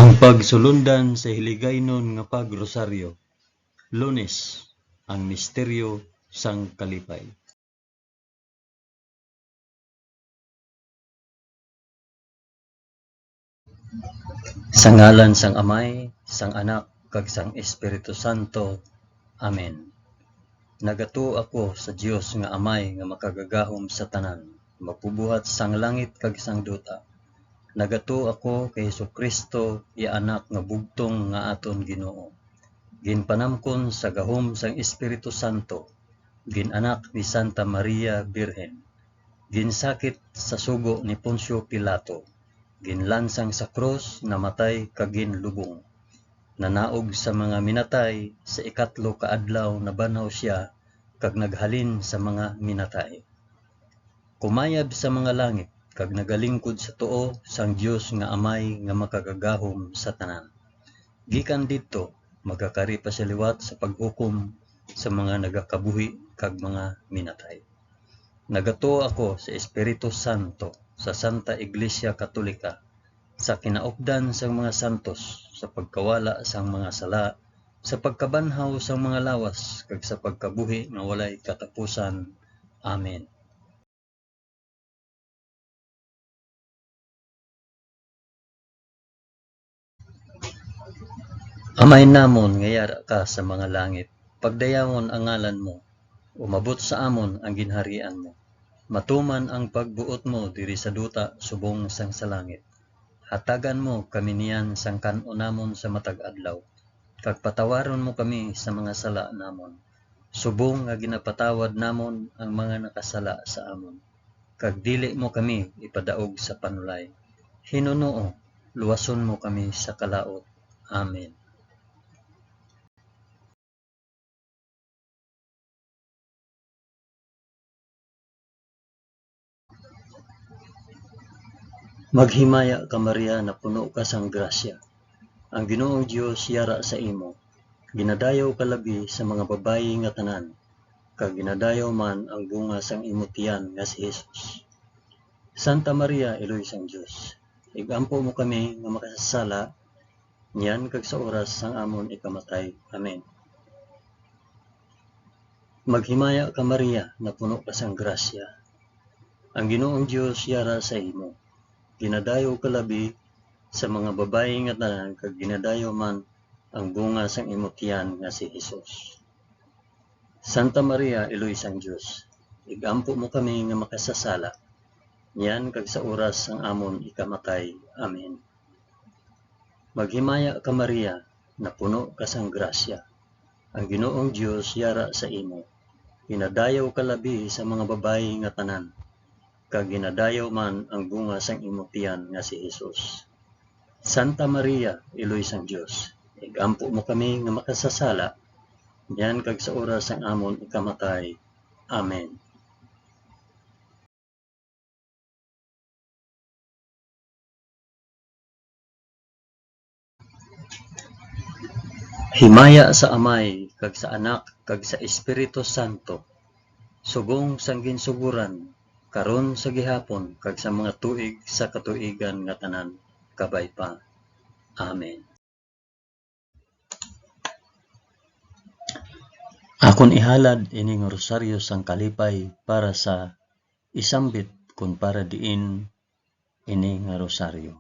Ang pagsulundan sa hiligaynon nga pagrosaryo. Lunes, ang misteryo sang kalipay. Sa ngalan sang Amay, sang Anak, kag sang Espiritu Santo. Amen. Nagato ako sa Dios nga Amay nga makagagahom sa tanan, mapubuhat sang langit kag sang duta. Nagato ako kay Jesucristo, iya anak nga bugtong nga aton Ginoo. Ginpanamkon sa gahom sang Espiritu Santo, ginanak ni Santa Maria Birhen. Ginsakit sa sugo ni Poncio Pilato, ginlansang sa krus, namatay kag ginlubong. Nanaog sa mga minatay, sa ikatlo ka adlaw nabanaw siya kag naghalin sa mga minatay. Kumayab sa mga langit kag nagalingkod sa tuo sang Dios nga Amay nga makagagahom sa tanan. Gikan didto magakari pa sa liwat sa paghukom sa mga nagakabuhi kag mga minatay. Nagato ako sa Espiritu Santo, sa Santa Iglesia Katolika, sa kinaupdan sang mga santos, sa pagkawala sang mga sala, sa pagkabanhaw sang mga lawas, kag sa pagkabuhi nga walay katapusan. Amen. Amay namon nga yara ka sa mga langit, pagdayawon ang ngalan mo, umabot sa amon ang ginharian mo. Matuman ang pagbuot mo diri sa duta subong sang sa langit. Hatagan mo kami niyan sang kan-o namon sa matag adlaw, kag patawaron mo kami sa mga sala namon, subong nga ginapatawad namon ang mga nakasala sa amon. Kag dili mo kami ipadaog sa panulay. Hinunoo, luwason mo kami sa kalaot. Amen. Maghimaya ka Maria na puno ka sang grasya. Ang Ginoong Dios yara sa imo. Ginadayaw ka labi sa mga babayi nga tanan, kag ginadayaw man ang bunga sang imo tiyan nga si Jesus. Santa Maria, Iloy sang Dios, igampo mo kami nga makasasala, niyan kag sa oras sang amon ikamatay. Amen. Maghimaya ka Maria na puno ka sang grasya. Ang Ginoong Dios yara sa imo. Ginadayaw ka labi sa mga babayi nga tanan, kag ginadayaw man ang bunga sang imo tiyan nga si Jesus. Santa Maria, Iloy sang Dios, igampo mo kami nga makasasala, niyan kag sa oras sang amon ikamatay. Amen. Maghimaya ka Maria na puno ka sang grasya. Ang Ginoong Dios yara sa imo. Ginadayaw ka labi sa mga babayi nga tanan, kag ginadayaw man ang bunga sang imo tiyan nga si Jesus. Santa Maria, Iloy sang Dios, igampo mo kami nga makasasala, niyan kag sa oras sang amon ikamatay. Amen. Himaya sa Amay, kag sa Anak, kag sa Espiritu Santo, subong sang ginsuguran, karon sa gihapon, kag sa mga tuig sa katuigan nga tanan, kabay pa. Amen. Akon ihalad ining rosaryo sang kalipay para sa isambit kun para diin ini nga rosaryo.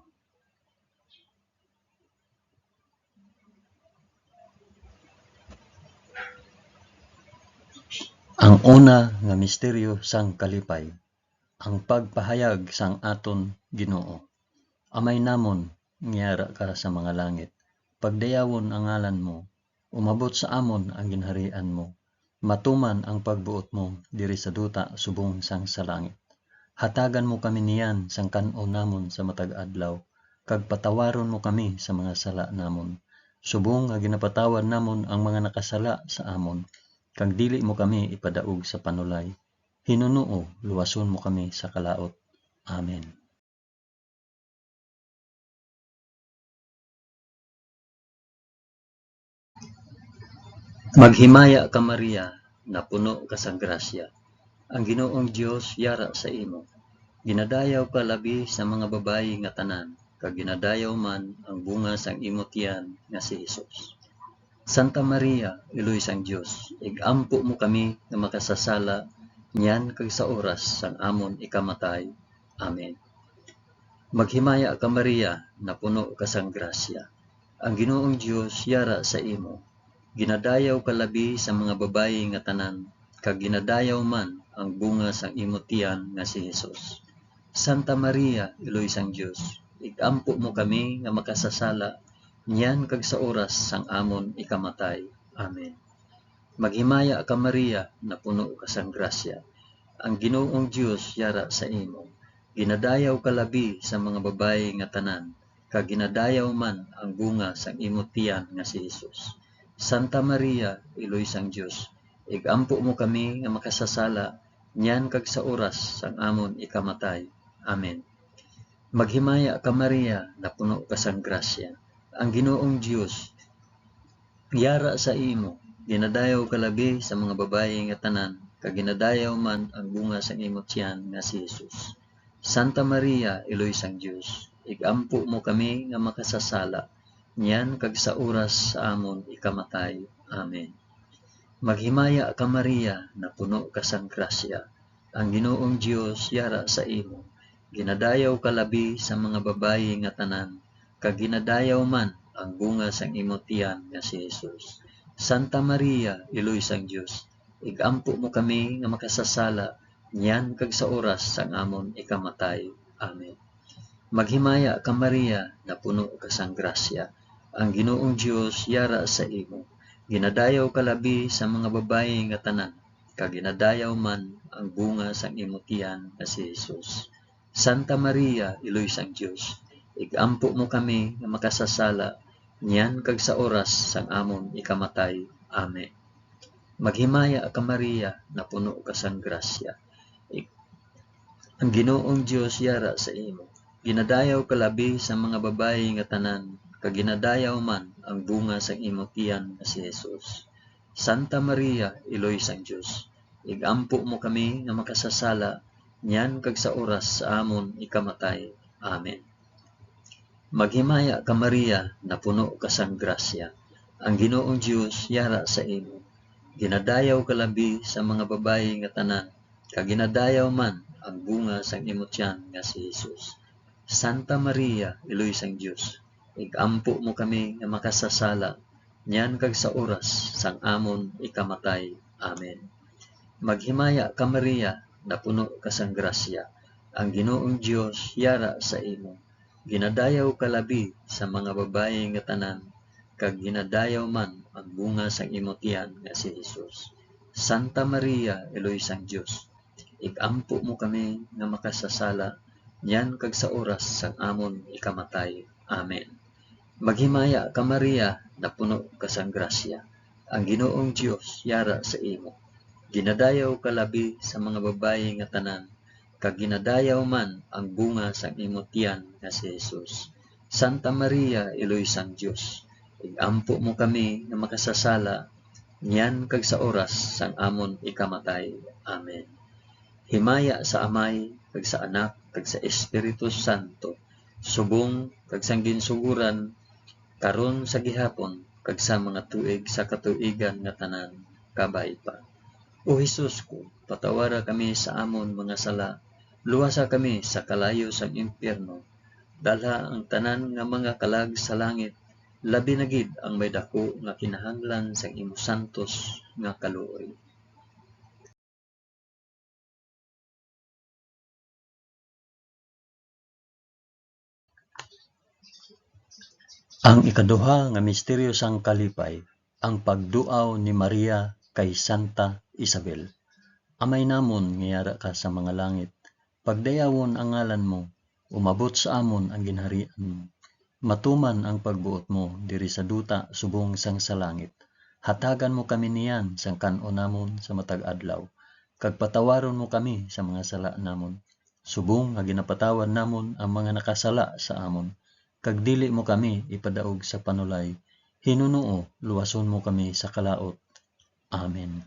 Ang una nga misteryo sang kalipay, ang pagpahayag sang aton Ginoo. Amay namon ngiyara ka sa mga langit, pagdayawon ang ngalan mo, umabot sa amon ang ginharian mo. Matuman ang pagbuot mo diri sa duta subong sang sa langit. Hatagan mo kami niyan sang kan-o namon sa matag adlaw, kag patawaron mo kami sa mga sala namon, subong nga ginapatawad namon ang mga nakasala sa amon, kag dili mo kami ipadaog sa panulay. Hinunoo, luwason mo kami sa kalaot. Amen. Maghimaya ka Maria na puno ka sang grasya. Ang Ginoong Dios yara sa imo. Ginadayaw ka labi sa mga babayi nga tanan, kag ginadayaw man ang bunga sang imong tiyan nga si Hesus. Santa Maria, Iloy sang Dios, igampo mo kami nga makasasala niyan kag sa oras sang amon ikamatay. Amen. Maghimaya ka Maria, na puno ka sang grasya. Ang Ginoong Dios yara sa imo. Ginadayaw ka labi sa mga babayi nga tanan, kag ginadayaw man ang bunga sang imo tiyan nga si Hesus. Santa Maria, Iloy sang Dios, igampo mo kami nga makasasala niyan kag sa oras sang amon ikamatay. Amen. Maghimaya ka Maria, na puno ka sang grasya. Ang Ginoong Dios yara sa imo. Ginadayaw ka labi sa mga babayi nga tanan, kag ginadayaw man ang bunga sang imo tiyan nga si Hesus. Santa Maria, Iloy sang Dios, igampo mo kami nga makasasala niyan kag sa oras sang amon ikamatay. Amen. Maghimaya ka Maria, na puno ka sang grasya. Ang Ginoong Dios yara sa imo. Ginadayaw ka labi sa mga babayi nga tanan, kag ginadayaw man ang bunga sang imo tiyan nga si Hesus. Santa Maria, Iloy sang Dios, igampo mo kami nga makasasala niyan kag sa oras sa amon ikamatay. Amen. Maghimaya ka Maria, na puno ka sang grasya. Ang Ginoong Dios yara sa imo. Ginadayaw ka labi sa mga babayi nga tanan, kag ginadayaw man ang bunga sang imo tiyan nga si Hesus. Santa Maria, Iloy sang Dios, igampo mo kami nga makasasala niyan kag sa oras sang amon ikamatay. Amen. Maghimaya ka Maria, na puno ka sang grasya. Ang Ginoong Dios yara sa imo. Ginadayaw ka labi sa mga babayi nga tanan, kag ginadayaw man ang bunga sang imo tiyan nga si Hesus. Santa Maria, Iloy sang Dios, igampo mo kami nga makasasala niyan kag sa oras sang amon ikamatay. Amen. Maghimaya ka Maria, na puno ka sang grasya. Ang Ginoong Dios yara sa imo. Ginadayaw ka labi sa mga babayi nga tanan, kag ginadayaw man ang bunga sang imo tiyan nga si Hesus. Santa Maria, Iloy sang Dios, igampo mo kami nga makasasala niyan kag sa oras sa amon ikamatay. Amen. Maghimaya ka Maria, na puno ka sang grasya. Ang Ginoong Dios yara sa imo. Ginadayaw ka labi sa mga babayi nga tanan, kag ginadayaw man ang bunga sang imo tiyan nga si Hesus. Santa Maria, Iloy sang Dios, igampo mo kami nga makasasala niyan kag sa oras sang amon ikamatay. Amen. Maghimaya ka Maria, na puno ka sang grasya. Ang Ginoong Dios yara sa imo. Ginadayaw ka labi sa mga babayi nga tanan, kag ginadayaw man ang bunga sang imo tiyan nga si Hesus. Santa Maria, Iloy sang Dios, igampo mo kami nga makasasala niyan kag sa oras sang amon ikamatay. Amen. Maghimaya ka Maria, na puno ka sang grasya. Ang Ginoong Dios yara sa imo. Ginadayaw ka labi sa mga babayi nga tanan, kag ginadayaw man ang bunga sang imo tiyan nga si Hesus. Santa Maria, Iloy sang Dios, igampo mo kami nga makasasala niyan kag sa oras sang amon ikamatay. Amen. Himaya sa Amay, kag sa Anak, kag sa Espiritu Santo, subong kag sang ginsuguran, karon sa gihapon, kag sa mga tuig sa katuigan nga tanan, kabay pa. O Hesus ko, patawara kami sa amon mga sala, luwasa kami sa kalayo sang impyerno, dalha ang tanan nga mga kalag sa langit, labi na gid ang may dako nga kinahanglan sang imo santos nga kaluoy. Ang ikaduha nga misteryo sang kalipay, ang pagduaw ni Maria kay Santa Isabel. Amay namon nga yara ka sa mga langit, pagdayawon ang ngalan mo, umabot sa amon ang ginharian mo. Matuman ang pagbuot mo diri sa duta subong sang sa langit. Hatagan mo kami niyan sang kan-o namon sa matag adlaw, kag patawaron mo kami sa mga sala namon. Subong nga ginapatawad namon ang mga nakasala sa amon, kag dili mo kami ipadaog sa panulay. Hinunoo, luwason mo kami sa kalaot. Amen.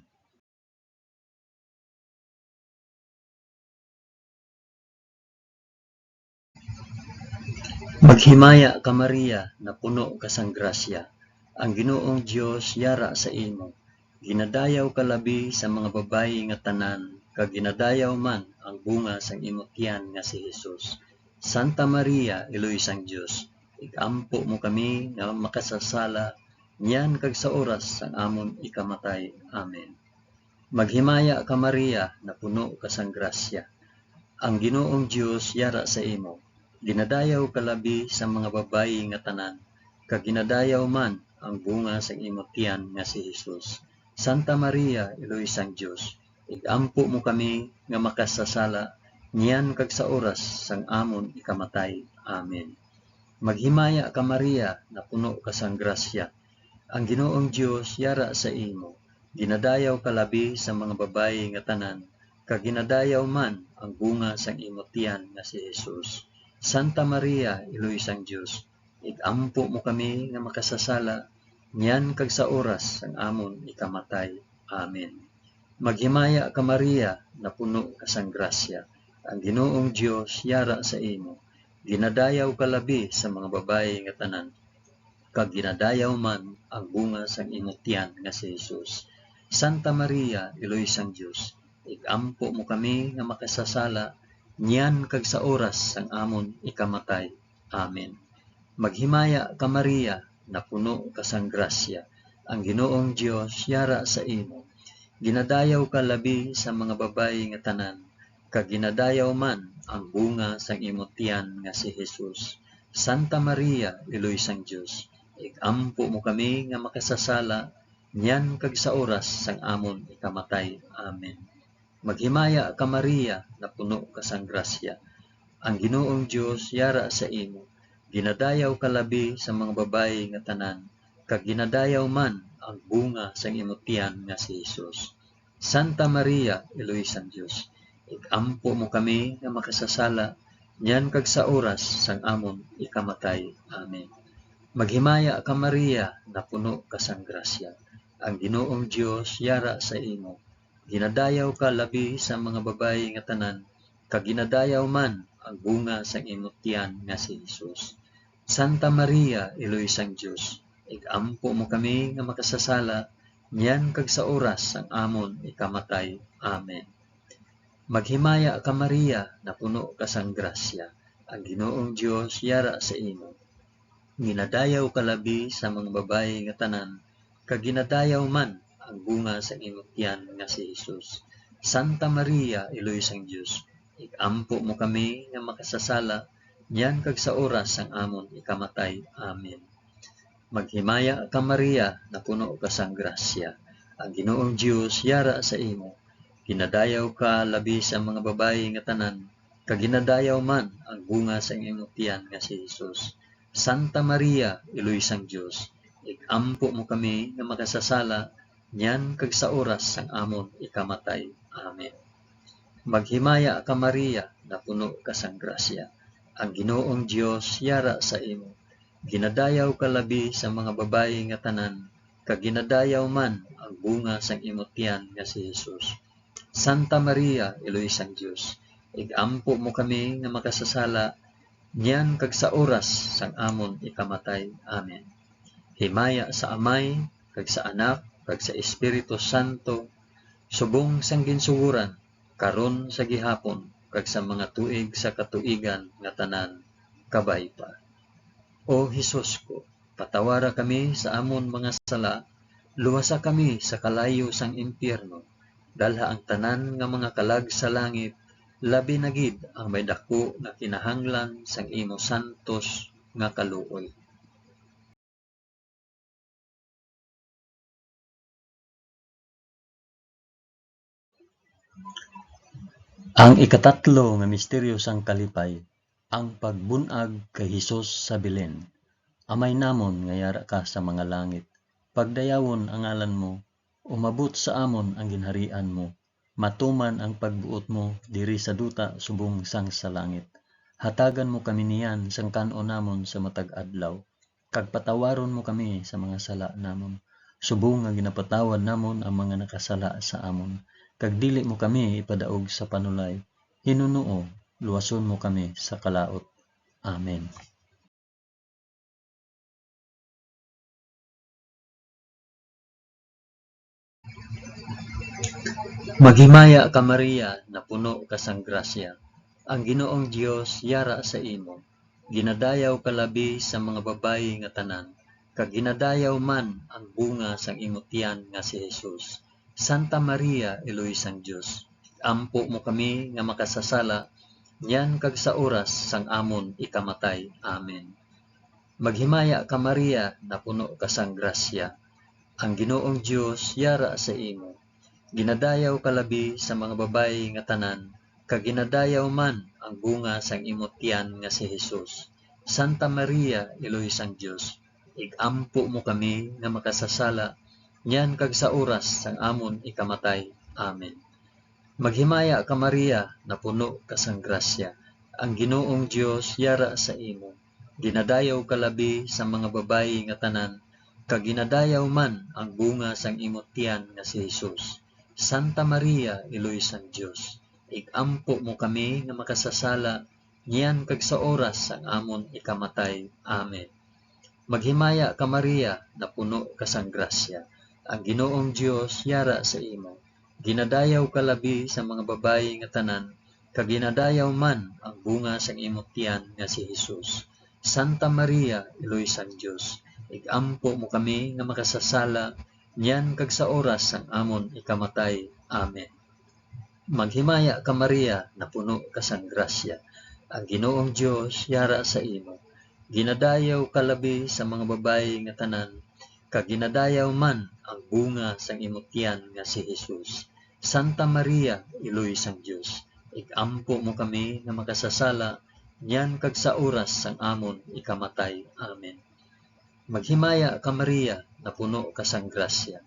Maghimaya ka Maria na puno ka sang grasya, ang Ginoong Dios yara sa imo. Ginadayaw ka labi sa mga babayi nga tanan, kag ginadayaw man ang bunga sang imong tiyan nga si Hesus. Santa Maria, Iloy sang Dios, igampo mo kami nga makasasala, niyan kag sa oras sang amon ikamatay. Amen. Maghimaya ka Maria na puno ka sang grasya, ang Ginoong Dios yara sa imo. Ginadayaw ka labi sa mga babayi nga tanan, kag ginadayaw man ang bunga sa imong tiyan nga si Hesus. Santa Maria, Iloy sang Dios, igampo mo kami nga makasasala, niyan kag sa oras sang amon ikamatay. Amen. Maghimaya ka Maria na puno ka sang grasya, ang Ginoong Dios yara sa imo. Ginadayaw ka labi sa mga babayi nga tanan, kag ginadayaw man ang bunga sang imong tiyan nga si Hesus. Santa Maria, Iloy sang Dios, igampo mo kami nga makasasala, niyan kag sa oras sang amon ikamatay. Amen. Maghimaya ka Maria na puno ka sang grasya, ang Ginoong Dios yara sa imo. Ginadayaw ka labi sa mga babayi nga tanan, kag ginadayaw man ang bunga sang imong tiyan nga si Hesus. Santa Maria, Iloy sang Dios, igampo mo kami nga makasasala, niyan kag sa oras sang amon ikamatay. Amen. Maghimaya ka Maria na puno ka sang grasya, ang Ginoong Dios yara sa imo. Ginadayaw ka labi sa mga babayi nga tanan, kag ginadayaw man ang bunga sang imong tiyan nga si Hesus. Santa Maria, Iloy sang Dios, igampo mo kami nga makasasala, niyan kag sa oras sang amon ikamatay. Amen. Maghimaya ka Maria na puno ka sang grasya, ang Ginoong Dios yara sa imo. Ginadayaw ka labi sa mga babayi nga tanan, kag ginadayaw man ang bunga sang imong tiyan nga si Hesus. Santa Maria, Iloy sang Dios, igampo mo kami nga makasasala, niyan kag sa oras sang amon ikamatay. Amen. Maghimaya ka Maria na puno ka sang grasya, ang Ginoong Dios yara sa imo. Ginadayaw ka labi sa mga babayi nga tanan, kag ginadayaw man ang bunga sang imong tiyan nga si Hesus. Santa Maria, Iloy sang Dios, igampo mo kami nga makasasala, niyan kag sa oras sang amon ikamatay. Amen. Maghimaya ka Maria na puno ka sang grasya, ang Ginoong Dios yara sa imo. Ginadayaw ka labi sa mga babayi nga tanan, kag ginadayaw man ang bunga sa imong tiyan nga si Hesus. Santa Maria, Iloy sang Dios, igampo mo kami nga makasasala, niyan kag sa oras sang amon ikamatay. Amen. Maghimaya ka Maria na puno ka sang grasya, ang Ginoong Dios yara sa imo. Ginadayaw ka labi sa mga babayi nga tanan, kag ginadayaw man ang bunga sa imong tiyan nga si Hesus. Santa Maria, Iloy sang Dios, igampo mo kami nga makasasala, niyan kag sa oras sang amon ikamatay. Amen. Maghimaya ka Maria na puno ka sang grasya, ang Ginoong Dios yara sa imo. Ginadayaw ka labi sa mga babayi nga tanan, kag ginadayaw man ang bunga sang imong tiyan nga si Hesus. Santa Maria, Iloy sang Dios, igampo mo kami nga makasasala, niyan kag sa oras sang amon ikamatay. Amen. Himaya sa Amay, kag sa Anak, kag sa Espiritu Santo, subong sang ginsuguran, karon sa gihapon, kag sa mga tuig sa katuigan nga tanan, kabay pa. O Hesus ko, patawara kami sa amon mga sala, luwasa kami sa kalayo sang impyerno, dalha ang tanan nga mga kalag sa langit, labi na gid ang may dako nga kinahanglan sang imo santos nga kaluoy. Ang ikatatlo nga misteryo sang kalipay, ang pagbunag kay Hesus sa Belen. Amay namon nga yara ka sa mga langit, pagdayawon ang ngalan mo, umabot sa amon ang ginharian mo, matuman ang pagbuot mo diri sa duta subong sang sa langit. Hatagan mo kami niyan sang kanon namon sa matag adlaw, kag patawaron mo kami sa mga sala namon, subong nga ginapatawad namon ang mga nakasala sa amon, kag dili mo kami ipadaog sa panulay. Hinunoo, luwason mo kami sa kalaot. Amen. Maghimaya ka Maria, na puno ka sang grasya. Ang Ginoong Dios yara sa imo. Ginadayaw ka labi sa mga babayi nga tanan, kag ginadayaw man ang bunga sang imong tiyan nga si Jesus. Santa Maria, Eloy sang Dios, ampo mo kami nga makasasala, yan kag sa oras sang amon ikamatay. Amen. Maghimaya ka Maria, na puno ka sang grasya. Ang Ginoong Dios yara sa imo. Ginadayaw ka labi sa mga babayi nga tanan, kag ginadayaw man ang bunga sang imong tiyan nga si Jesus. Santa Maria, Eloy sang Dios, igampo mo kami nga makasasala, nyan kag sa oras sang amon ikamatay. Amen. Maghimaya ka Maria, na puno ka sang grasya. Ang Ginoong Dios yara sa imo. Ginadayaw ka labi sa mga babayi nga tanan, kag ginadayaw man ang bunga sang imong tiyan nga si Jesus. Santa Maria, Eloy sang Dios, igampo mo kami nga makasasala, niyan kag sa oras sang amon ikamatay. Amen. Maghimaya ka Maria, na puno ka sang grasya. Ang Ginoong Dios yara sa imo. Ginadayaw ka labi sa mga babayi nga tanan, kag ginadayaw man ang bunga sang imong tiyan nga si Jesus. Santa Maria, Eloy sang Dios, igampo mo kami nga makasasala, niyan kag sa oras sang amon ikamatay. Amen. Maghimaya ka Maria, na puno ka sang grasya. Ang Ginoong Dios yara sa imo. Ginadayaw ka labi sa mga babayi nga tanan, kag ginadayaw man ang bunga sang imong tiyan nga si Jesus. Santa Maria, Eloy sang Dios, igampo mo kami nga makasasala, niyan kag sa oras sang amon ikamatay. Amen. Maghimaya ka Maria, na puno ka sang grasya.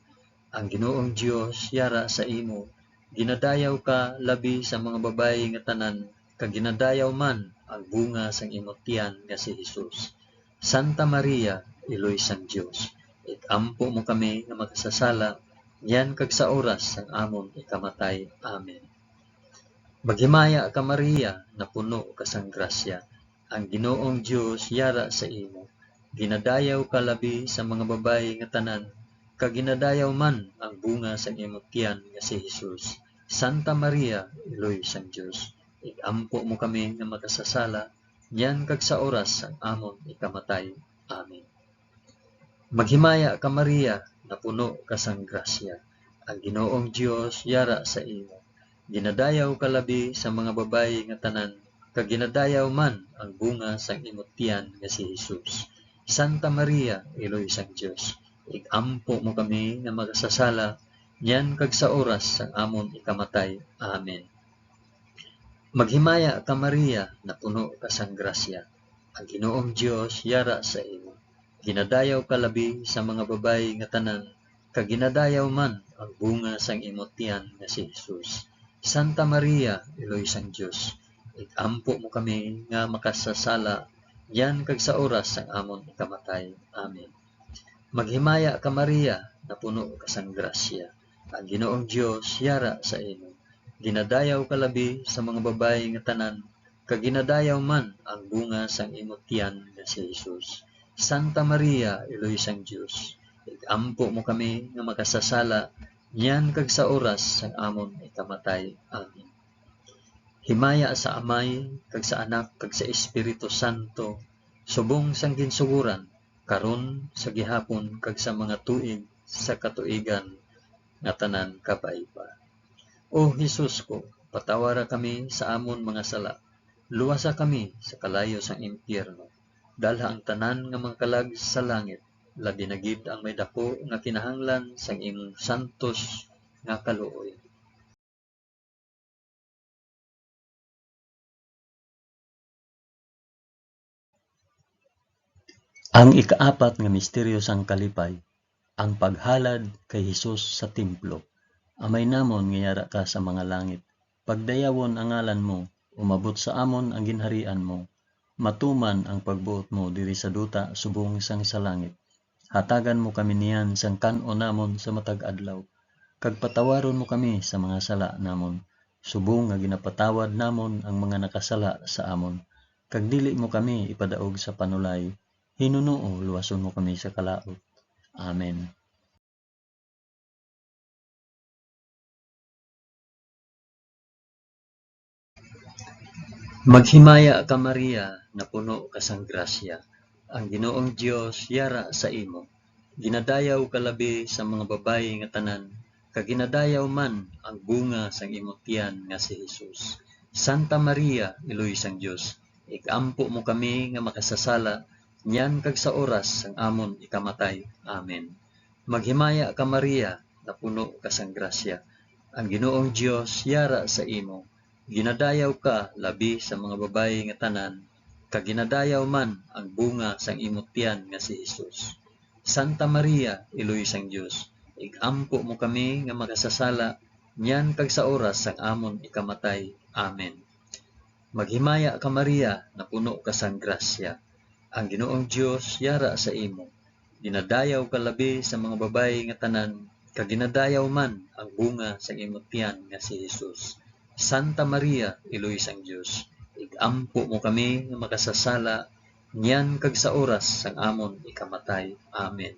Ang Ginoong Dios yara sa imo. Ginadayaw ka labi sa mga babayi nga tanan, kag ginadayaw man ang bunga sang imong tiyan nga si Jesus. Santa Maria, Eloy sang Dios, igampo mo kami nga makasasala, yan kag sa oras sang amon ikamatay. Amen. Maghimaya ka Maria, na puno ka sang grasya. Ang Ginoong Dios yara sa imo. Ginadayaw ka labi sa mga babayi nga tanan, kag ginadayaw man ang bunga sang imong tiyan nga si Jesus. Santa Maria, Eloy sang Dios, igampo mo kami nga makasasala, yan kag sa oras sang amon ikamatay. Amen. Maghimaya ka Maria, na puno ka sang grasya. Ang Ginoong Dios yara sa imo. Ginadayaw ka labi sa mga babayi nga tanan, kag ginadayaw man ang bunga sang imong tiyan nga si Jesus. Santa Maria, Eloy sang Dios, igampo mo kami nga makasasala, yan kag sa oras sang amon ikamatay. Amen. Maghimaya ka Maria, na puno ka sang grasya. Ang Ginoong Dios yara sa imo. Ginadayaw ka labi sa mga babayi nga tanan, kag ginadayaw man ang bunga sang imong tiyan nga si Jesus. Santa Maria, Eloy sang Dios, igampo mo kami nga makasasala, yan kag sa oras sang amon ikamatay. Amen. Maghimaya ka Maria, na puno ka sang grasya. Ang Ginoong Dios yara sa imo. Ginadayaw ka labi sa mga babayi nga tanan, kag ginadayaw man ang bunga sang imong tiyan nga si Jesus. Santa Maria, Eloy sang Dios, igampo mo kami nga makasasala, niyan kag sa oras sang amon ikamatay. Amen. Himaya sa Amay, kag sa Anak, kag sa Espiritu Santo, subong sang ginsuguran, karon sa gihapon kag sa mga tuig sa katuigan nga tanan kapaipa. O Hesus ko, patawara kami sa amon mga sala. Luwasa kami sa kalayo sang impyerno. Dalha ang tanan nga mga kalag sa langit. Labi na gid ang may dako nga kinahanglan sang imong santos nga kaluoy. Ang ikaapat nga misteryo sang kalipay, ang paghalad kay Hesus sa templo. Amay namon nga yara ka sa mga langit. Pagdayawon ang ngalan mo, umabot sa amon ang ginharian mo. Matuman ang pagbuot mo diri sa duta subong sang sa langit. Hatagan mo kami niyan sang kan-o namon sa matag adlaw. Kag patawaron mo kami sa mga sala namon, subong nga ginapatawad namon ang mga nakasala sa amon. Kag dili mo kami ipadaog sa panulay, Hinunoo luwason mo kami sa kalaot. Amen. Maghimaya ka Maria, na puno ka sang grasya. Ang Ginoong Dios yara sa imo. Ginadayaw ka labi sa mga babayi nga tanan, kag ginadayaw man ang bunga sang imong tiyan nga si Hesus. Santa Maria, iloy sang Dios, ikampo mo kami nga makasasala, niyan kag sa oras sang amon ikamatay. Amen. Maghimaya ka Maria, na puno ka sang grasya. Ang Ginoong Dios yara sa imo. Ginadayaw ka labi sa mga babayi nga tanan, kag ginadayaw man ang bunga sang imong tiyan nga si Hesus. Santa Maria, iloy sang Dios, igampo mo kami nga makasasala, niyan kag sa oras sang amon ikamatay. Amen. Maghimaya ka Maria, na puno ka sang grasya. Ang Ginoong Dios yara sa imo. Ginadayaw ka labi sa mga babayi nga tanan, kag ginadayaw man ang bunga sang imong tiyan nga si Hesus. Santa Maria, iloy sang Dios, igampo mo kami nga makasasala, niyan kag sa oras sang amon ikamatay. Amen.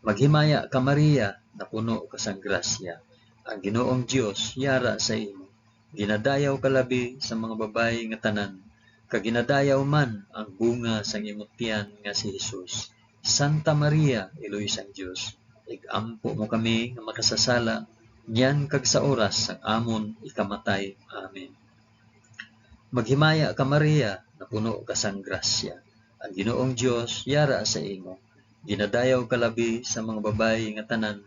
Maghimaya ka Maria, na puno ka sang grasya. Ang Ginoong Dios yara sa imo. Ginadayaw ka labi sa mga babayi nga tanan, kag ginadayaw man ang bunga sang imong tiyan nga si Hesus. Santa Maria, iloy sang Dios, igampo mo kami nga makasasala, niyan kag sa oras sang amon ikamatay. Amen. Maghimaya ka Maria, na puno ka sang grasya. Ang Ginoong Dios yara sa imo. Ginadayaw ka labi sa mga babayi nga tanan,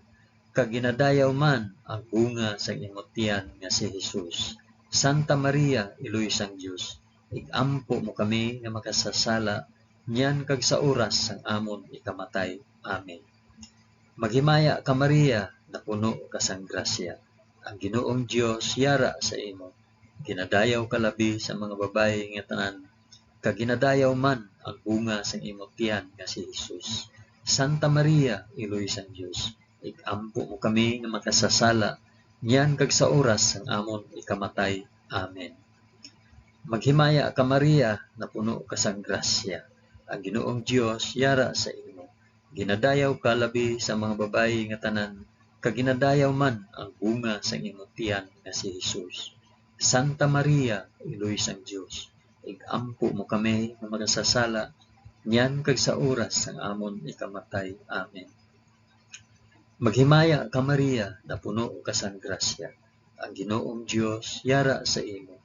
kag ginadayaw man ang bunga sang imong tiyan nga si Hesus. Santa Maria, iloy sang Dios, igampo mo kami nga makasasala, niyan kag sa oras sang amon ikamatay. Amen. Maghimaya ka Maria, na puno ka sang grasya. Ang Ginoong Dios yara sa imo. Ginadayaw ka labi sa mga babayi nga tanan, kag ginadayaw man ang bunga sang imong tiyan nga si Hesus. Santa Maria, iloy sang Dios, igampo mo kami nga makasasala, niyan kag sa oras sang amon ikamatay. Amen. Maghimaya ka Maria, na puno ka sang grasya. Ang Ginoong Dios yara sa imo. Ginadayaw ka labi sa mga babayi nga tanan, kag ginadayaw man ang bunga sang imong tiyan nga si Hesus. Santa Maria, iloy sang Dios, igampo mo kami nga makasasala, niyan kag sa oras sang amon ikamatay. Amen. Maghimaya ka Maria, na puno ka sang grasya. Ang Ginoong Dios yara sa imo.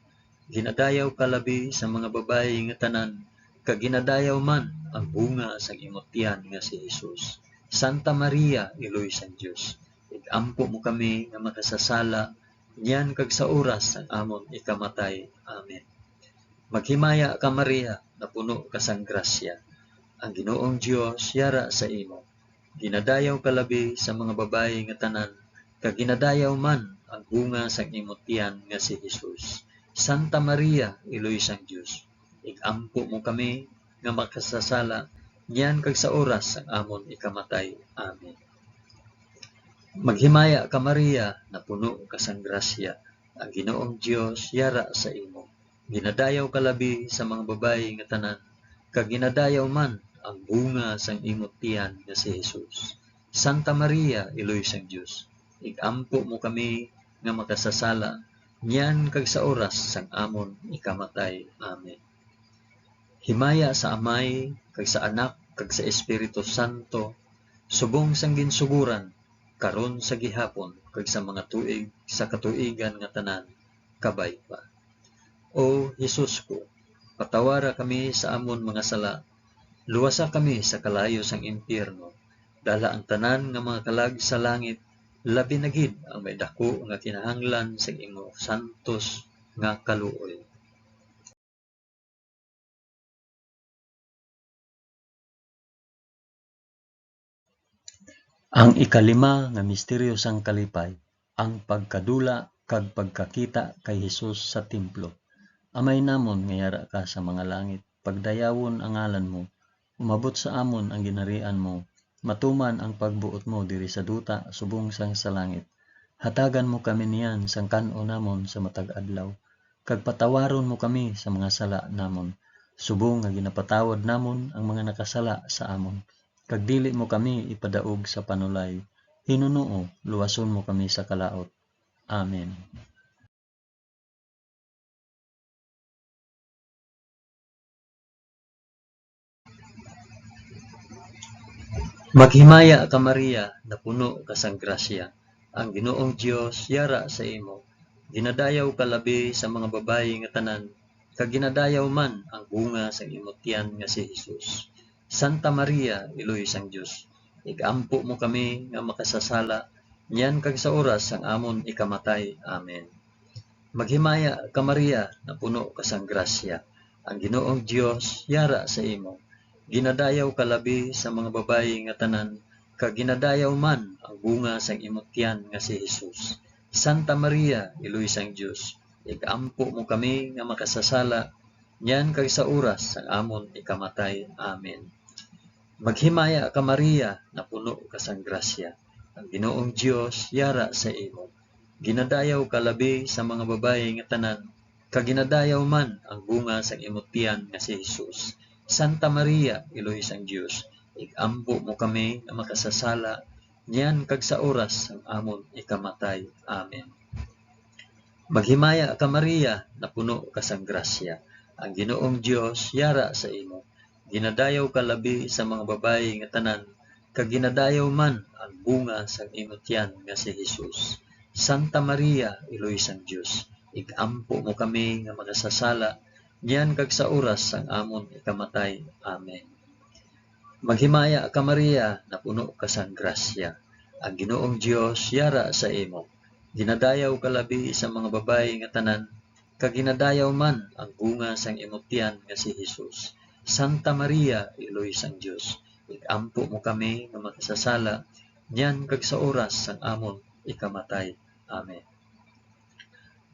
Ginadayaw ka labi sa mga babayi nga tanan, kag ginadayaw man ang bunga sang imong tiyan nga si Hesus. Santa Maria, iloy sang Dios, igampo mo kami nga makasasala, niyan kag sa oras sang amon ikamatay. Amen. Maghimaya ka Maria, na puno ka sang grasya. Ang Ginoong Dios yara sa imo. Ginadayaw ka labi sa mga babayi nga tanan, kag ginadayaw man ang bunga sang imong tiyan nga si Hesus. Santa Maria, iloy sang Dios, igampo mo kami nga makasasala, niyan kag sa oras sang amon ikamatay. Amen. Maghimaya ka Maria, na puno ka sang grasya. Ang Ginoong Dios yara sa imo. Ginadayaw ka labi sa mga babayi nga tanan, kag ginadayaw man ang bunga sang imong tiyan nga si Hesus. Santa Maria, iloy sang Dios, igampo mo kami nga makasasala, niyan kag sa oras sang amon ikamatay. Amen. Himaya sa Amay, kag sa Anak, kag sa Espiritu Santo, subong sang ginsuguran, karon sa gihapon, kag sa mga tuig, sa katuigan nga tanan, kabay pa. O Hesus ko, patawara kami sa amon mga sala, luwasa kami sa kalayo sang impyerno, dala ang tanan nga mga kalag sa langit, labi na gid ang may dako nga kinahanglan sa imo santos nga kaluoy. Ang ikalima nga misteryo sang kalipay, ang pagkadula kag pagkakita kay Hesus sa templo. Amay namon nga yara ka sa mga langit, pagdayawon ang ngalan mo, umabot sa amon ang ginharian mo, matuman ang pagbuot mo diri sa duta subong sang sa langit. Hatagan mo kami niyan sang kan-o namon sa matag adlaw, kag patawaron mo kami sa mga sala namon, subong nga ginapatawad namon ang mga nakasala sa amon. Kag dili mo kami ipadaog sa panulay, Hinunoo, luwason mo kami sa kalaot. Amen. Maghimaya ka Maria, na puno ka sang grasya, ang Ginoong Dios yara sa imo. Ginadayaw ka labi sa mga babayi nga tanan, kag ginadayaw man ang bunga sang imong tiyan nga si Hesus. Santa Maria, Iloy sang Dios, igampo mo kami nga makasasala, niyan kag sa oras sang amon ikamatay. Amen. Maghimaya ka Maria, na puno ka sang grasya, ang Ginoong Dios yara sa imo. Ginadayaw ka labi sa mga babayi nga tanan, kag ginadayaw man ang bunga sang imong tiyan nga si Hesus. Santa Maria, Iloy sang Dios, igampo mo kami nga makasasala, niyan kag sa oras sang amon ikamatay. Amen. Maghimaya ka Maria, na puno ka sang grasya, ang Ginoong Dios yara sa imo. Ginadayaw ka labi sa mga babayi nga tanan, kag ginadayaw man ang bunga sang imong tiyan nga si Hesus. Santa Maria, Iloy sang Dios, igampo mo kami nga makasasala, niyan kag sa oras sang amon ikamatay. Amen. Maghimaya ka Maria, na puno ka sang grasya, ang Ginoong Dios yara sa imo. Ginadayaw ka labi sa mga babayi nga tanan, kag ginadayaw man ang bunga sang imong tiyan nga si Hesus. Santa Maria, Iloy sang Dios, igampo mo kami nga makasasala, niyan kag sa oras sang amon ikamatay. Amen. Maghimaya ka Maria, na puno ka sang grasya, ang Ginoong Dios yara sa imo. Ginadayaw ka labi sa mga babayi nga tanan, kag ginadayaw man ang bunga sang imong tiyan nga si Hesus. Santa Maria, Iloy sang Dios, igampo mo kami nga makasasala, niyan kag sa oras sang amon ikamatay. Amen.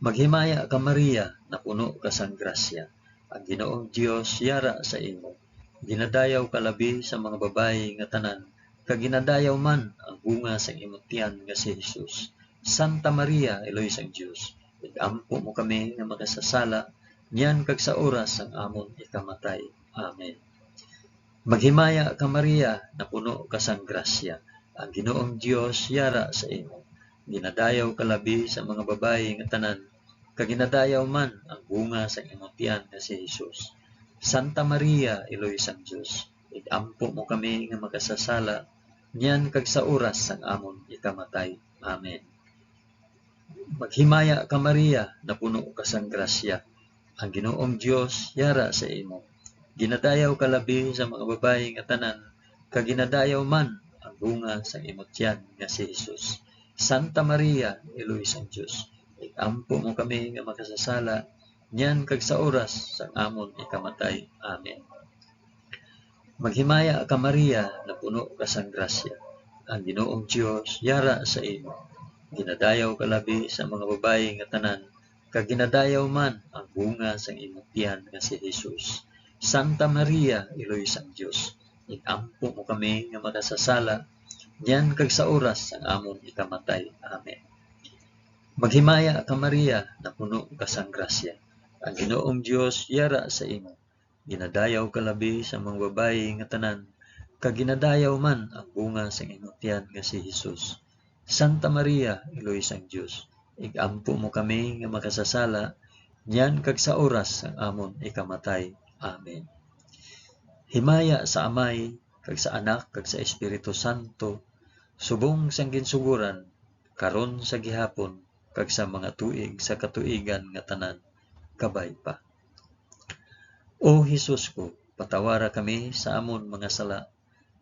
Maghimaya ka Maria, na puno ka sang grasya, ang Ginoong Dios yara sa imo. Ginadayaw ka labi sa mga babayi nga tanan, kag ginadayaw man ang bunga sang imong tiyan nga si Hesus. Santa Maria, Iloy sang Dios, igampo mo kami nga makasasala, niyan kag sa oras sang amon ikamatay. Amen. Maghimaya ka Maria, na puno ka sang grasya, ang Ginoong Dios yara sa imo. Ginadayaw ka labi sa mga babayi nga tanan, kag ginadayaw man ang bunga sang imong tiyan nga si Hesus. Santa Maria, Iloy sang Dios, igampo mo kami nga makasasala, niyan kag sa oras sang amon ikamatay. Amen. Maghimaya ka Maria, na puno ka sang grasya, ang Ginoong Dios yara sa imo. Ginadayaw ka labi sa mga babayi nga tanan, kag ginadayaw man ang bunga sang imong tiyan nga si Hesus. Santa Maria, Iloy sang Dios, igampo mo kami nga makasasala, niyan kag sa oras sang amon ikamatay. Amen. Maghimaya ka Maria, na puno ka sang grasya, ang Ginoong Dios yara sa imo. Ginadayaw ka labi sa mga babayi nga tanan, kag ginadayaw man ang bunga sang imong tiyan nga si Hesus. Santa Maria, Iloy sang Dios, igampo mo kami nga makasasala, niyan kag sa oras sang amon ikamatay. Amen. Maghimaya ka Maria, na puno ka sang grasya, ang Ginoong Dios yara sa imo. Ginadayaw ka labi sa mga babayi nga tanan, kag ginadayaw man ang bunga sang imong tiyan nga si Hesus. Santa Maria, Iloy sang Dios, igampo mo kami nga makasasala, niyan kag sa oras sang amon ikamatay. Amen. Himaya sa Amay, kag sa Anak, kag sa Espiritu Santo, subong sang ginsuguran, karon sa gihapon, kag sa mga tuig sa katuigan nga tanan, kabay pa. O Hesus ko, patawara kami sa amon mga sala,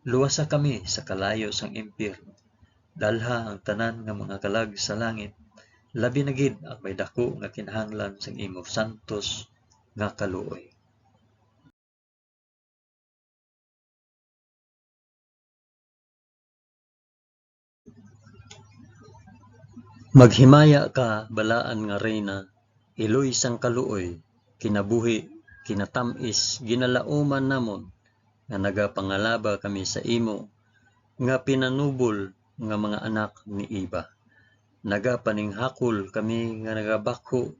luwasa kami sa kalayo sang impyerno, dalha ang tanan nga mga kalag sa langit, labi na gid ang may dako nga kinahanglan sang imo santos nga kaluoy. Maghimaya ka balaan nga reyna, Iloy sang kaluoy, kinabuhi, kinatamis, ginalauman namon, nga nagapangalaba kami sa imo, nga pinanubol nga mga anak ni Iba. Nagapaninghakol kami nga nagabakho,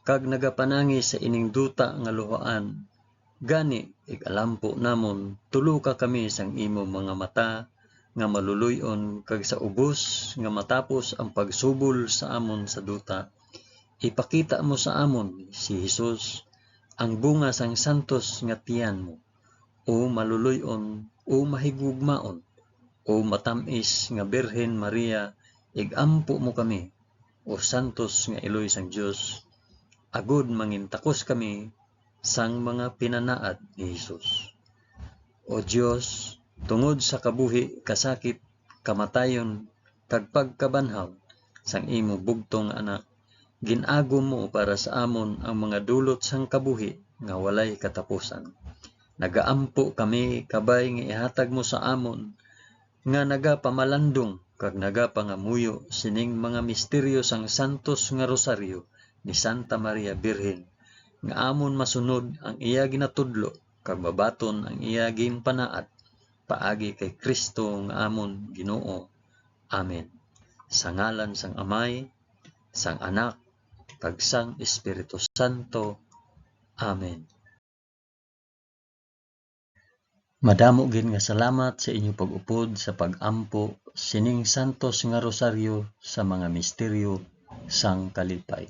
kag nagapanangi sa ining duta nga luhaan. Gani, ig-alampo namon, tulo ka kami sang imo mga mata, nga maluluyon, kag sa ubos nga matapos ang pagsubol sa amon sa duta, ipakita mo sa amon si Hesus, ang bunga sang santos nga tiyan mo, o maluluyon o mahigugmaon, O matamis nga Birhen Maria, igampo mo kami. O santos nga iloy sang Dios, agud mangintakos kami sang mga pinanaad ni Hesus. O Dios, tungod sa kabuhi, kasakit, kamatayon, kag pagkabanhaw sang imo bugtong anak, ginagom mo para sa amon ang mga dulot sang kabuhi nga walay katapusan. Nagaampo kami kabay nga ihatag mo sa amon nga nagapamalandong kag nagapangamuyo sining mga misteryo sang santos nga rosaryo ni Santa Maria Birhen, nga amon masunod ang iya ginatudlo kag mabaton ang iya ginpanaad paagi kay Kristo nga amon Ginoo. Amen. Sa ngalan sang Amay, sang Anak, kag sang Espiritu Santo. Amen. Madamo gid nga salamat sa inyo pag-upod sa pag-ampo sining santos nga rosaryo sa mga misteryo sang kalipay.